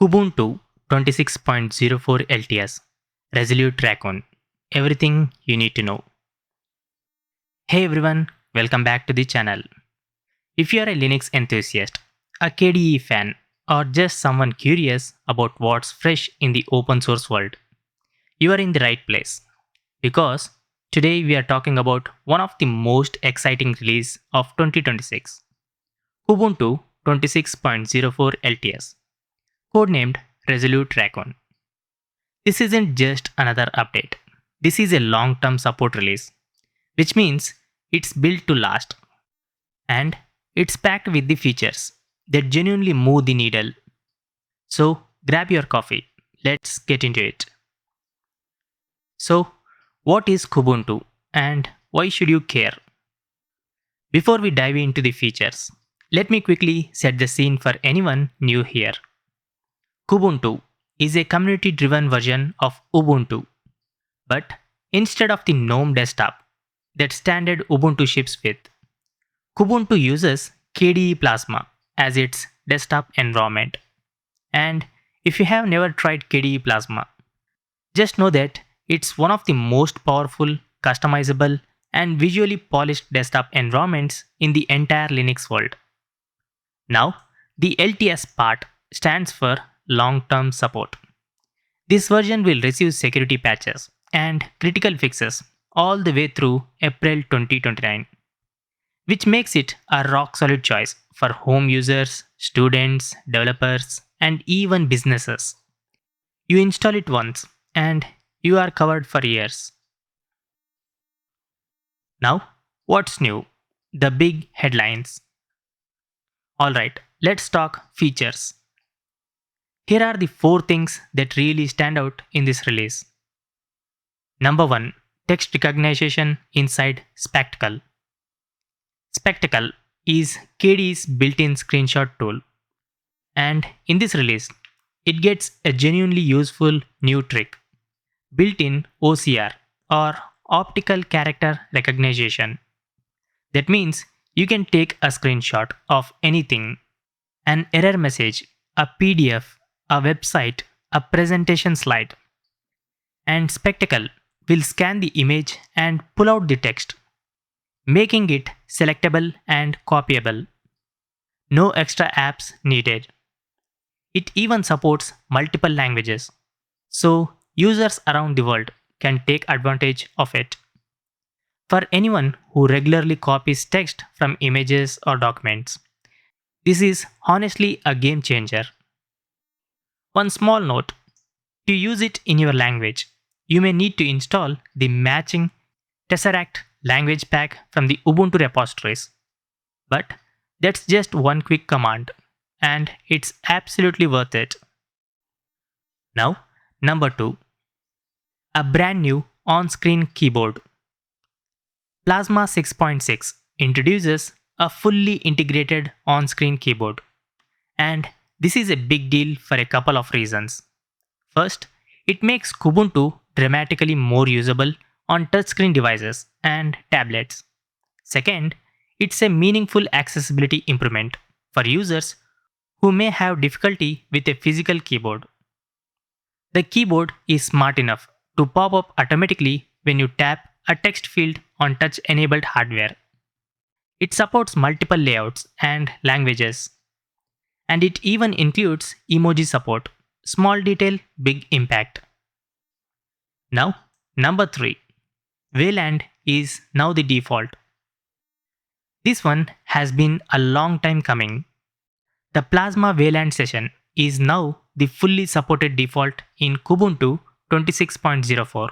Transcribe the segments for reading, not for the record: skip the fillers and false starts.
Kubuntu 26.04 LTS, Resolute Raccoon, everything you need to know. Hey everyone, welcome back to the channel. If you are a Linux enthusiast, a KDE fan, or just someone curious about what's fresh in the open source world, you are in the right place. Because today we are talking about one of the most exciting release of 2026, Kubuntu 26.04 LTS, codenamed Resolute Raccoon. This isn't just another update. This is a long-term support release, which means it's built to last. And it's packed with the features that genuinely move the needle. So grab your coffee. Let's get into it. So, what is Kubuntu and why should you care? Before we dive into the features, let me quickly set the scene for anyone new here. Kubuntu is a community-driven version of Ubuntu, but instead of the GNOME desktop that standard Ubuntu ships with, Kubuntu uses KDE Plasma as its desktop environment. And if you have never tried KDE Plasma, just know that it's one of the most powerful, customizable, and visually polished desktop environments in the entire Linux world. Now, the LTS part stands for long-term support. This version will receive security patches and critical fixes all the way through April 2029, which makes it a rock-solid choice for home users, students, developers, and even businesses. You install it once and you are covered for years. Now, what's new? The big headlines. Alright, let's talk features. Here are the 4 things that really stand out in this release. Number 1. Text recognition inside Spectacle. Spectacle is KDE's built-in screenshot tool. And in this release, it gets a genuinely useful new trick, built-in OCR or optical character recognition. That means you can take a screenshot of anything, an error message, a PDF, a website, a presentation slide, and Spectacle will scan the image and pull out the text, making it selectable and copyable. No extra apps needed. It even supports multiple languages, so users around the world can take advantage of it. For anyone who regularly copies text from images or documents, this is honestly a game changer. One small note: to use it in your language, you may need to install the matching Tesseract language pack from the Ubuntu repositories. But that's just one quick command, and it's absolutely worth it. Now, number 2. A brand new on-screen keyboard. Plasma 6.6 introduces a fully integrated on-screen keyboard, and this is a big deal for a couple of reasons. First, it makes Kubuntu dramatically more usable on touchscreen devices and tablets. Second, it's a meaningful accessibility improvement for users who may have difficulty with a physical keyboard. The keyboard is smart enough to pop up automatically when you tap a text field on touch-enabled hardware. It supports multiple layouts and languages. And it even includes emoji support. Small detail, big impact. Now, number 3. Wayland is now the default. This one has been a long time coming. The Plasma Wayland session is now the fully supported default in Kubuntu 26.04.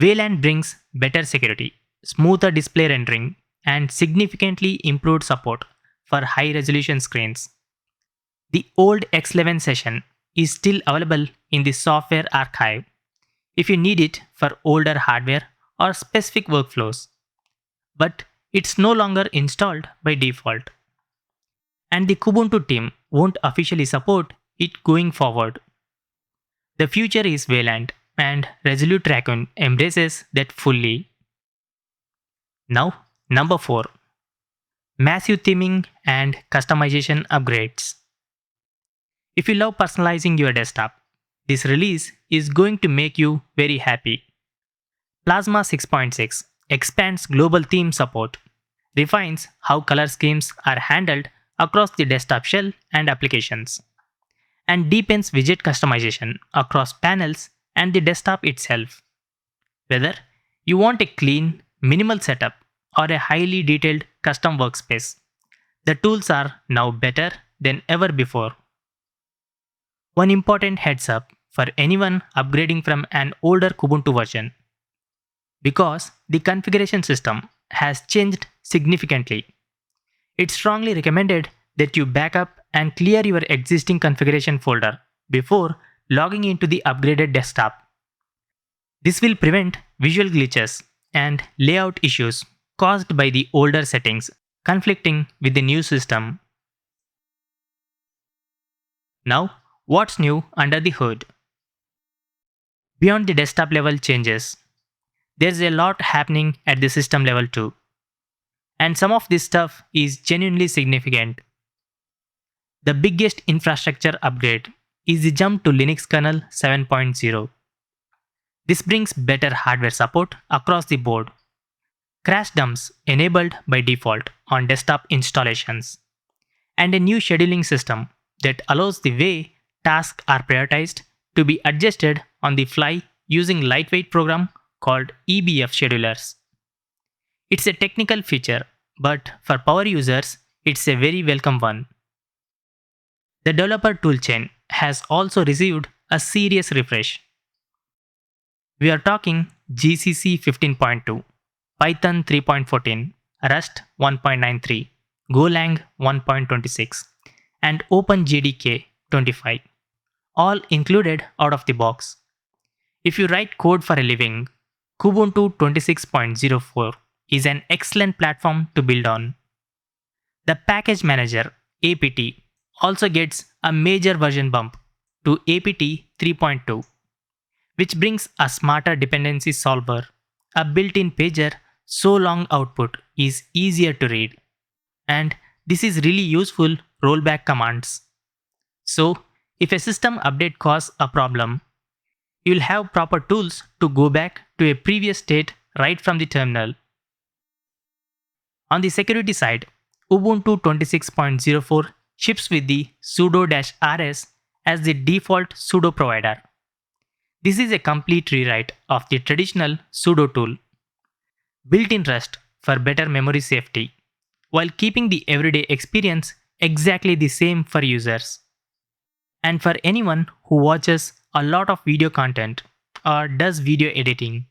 Wayland brings better security, smoother display rendering, and significantly improved support for high-resolution screens. The old X11 session is still available in the software archive if you need it for older hardware or specific workflows, but it's no longer installed by default. And the Kubuntu team won't officially support it going forward. The future is Wayland, and Resolute Raccoon embraces that fully. Now, number 4. Massive theming and customization upgrades. If you love personalizing your desktop, this release is going to make you very happy. Plasma 6.6 expands global theme support, refines how color schemes are handled across the desktop shell and applications, and deepens widget customization across panels and the desktop itself. Whether you want a clean, minimal setup or a highly detailed custom workspace, the tools are now better than ever before. One important heads up for anyone upgrading from an older Kubuntu version: because the configuration system has changed significantly, it's strongly recommended that you back up and clear your existing configuration folder before logging into the upgraded desktop. This will prevent visual glitches and layout issues caused by the older settings conflicting with the new system. Now, what's new under the hood? Beyond the desktop level changes, there's a lot happening at the system level too. And some of this stuff is genuinely significant. The biggest infrastructure upgrade is the jump to Linux Kernel 7.0. This brings better hardware support across the board, crash dumps enabled by default on desktop installations, and a new scheduling system that allows the way tasks are prioritized to be adjusted on the fly using lightweight program called EBF schedulers. It's a technical feature, but for power users, it's a very welcome one. The developer toolchain has also received a serious refresh. We are talking GCC 15.2, Python 3.14, Rust 1.93, Golang 1.26, and OpenJDK 25, all included out of the box. If you write code for a living, Kubuntu 26.04 is an excellent platform to build on. The package manager APT also gets a major version bump to APT 3.2, which brings a smarter dependency solver, a built-in pager so long output is easier to read, and this is really useful rollback commands. So, if a system update causes a problem, you'll have proper tools to go back to a previous state right from the terminal. On the security side, Ubuntu 26.04 ships with the sudo-rs as the default sudo provider. This is a complete rewrite of the traditional sudo tool, built in Rust for better memory safety, while keeping the everyday experience exactly the same for users. And for anyone who watches a lot of video content or does video editing,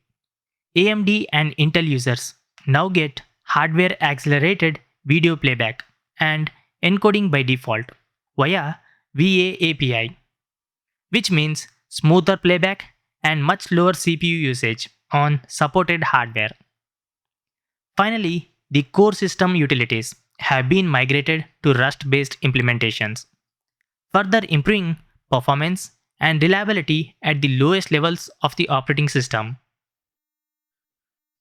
AMD and Intel users now get hardware accelerated video playback and encoding by default via VA API, which means smoother playback and much lower CPU usage on supported hardware. Finally, the core system utilities have been migrated to Rust-based implementations, further improving performance and reliability at the lowest levels of the operating system.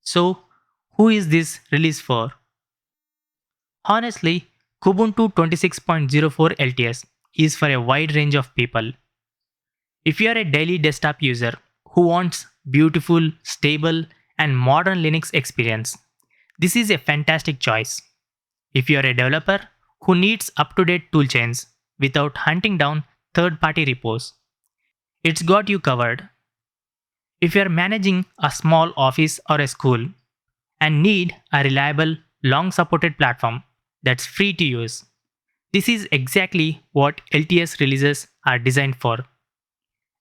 So, who is this release for? Honestly, Kubuntu 26.04 LTS is for a wide range of people. If you are a daily desktop user who wants beautiful, stable, and modern Linux experience, this is a fantastic choice. If you are a developer who needs up-to-date toolchains without hunting down third-party repos, it's got you covered. If you are managing a small office or a school and need a reliable, long-supported platform that's free to use, this is exactly what LTS releases are designed for.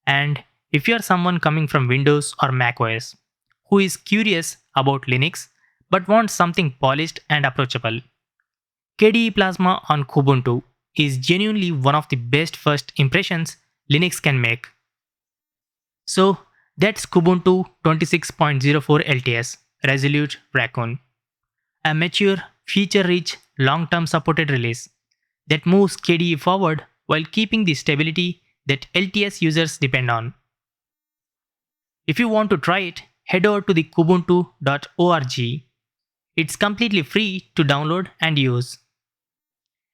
And if you are someone coming from Windows or macOS who is curious about Linux but wants something polished and approachable, KDE Plasma on Kubuntu is genuinely one of the best first impressions Linux can make. So that's Kubuntu 26.04 LTS Resolute Raccoon, a mature, feature-rich, long-term supported release that moves KDE forward while keeping the stability that LTS users depend on. If you want to try it, head over to the kubuntu.org. It's completely free to download and use.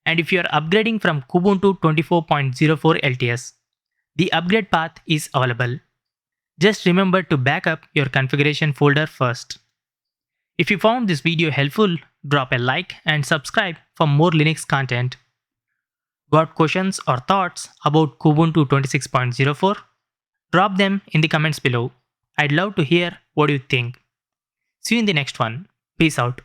And if you are upgrading from Kubuntu 24.04 LTS, the upgrade path is available. Just remember to back up your configuration folder first. If you found this video helpful, drop a like and subscribe for more Linux content. Got questions or thoughts about Kubuntu 26.04? Drop them in the comments below. I'd love to hear what you think. See you in the next one. Peace out.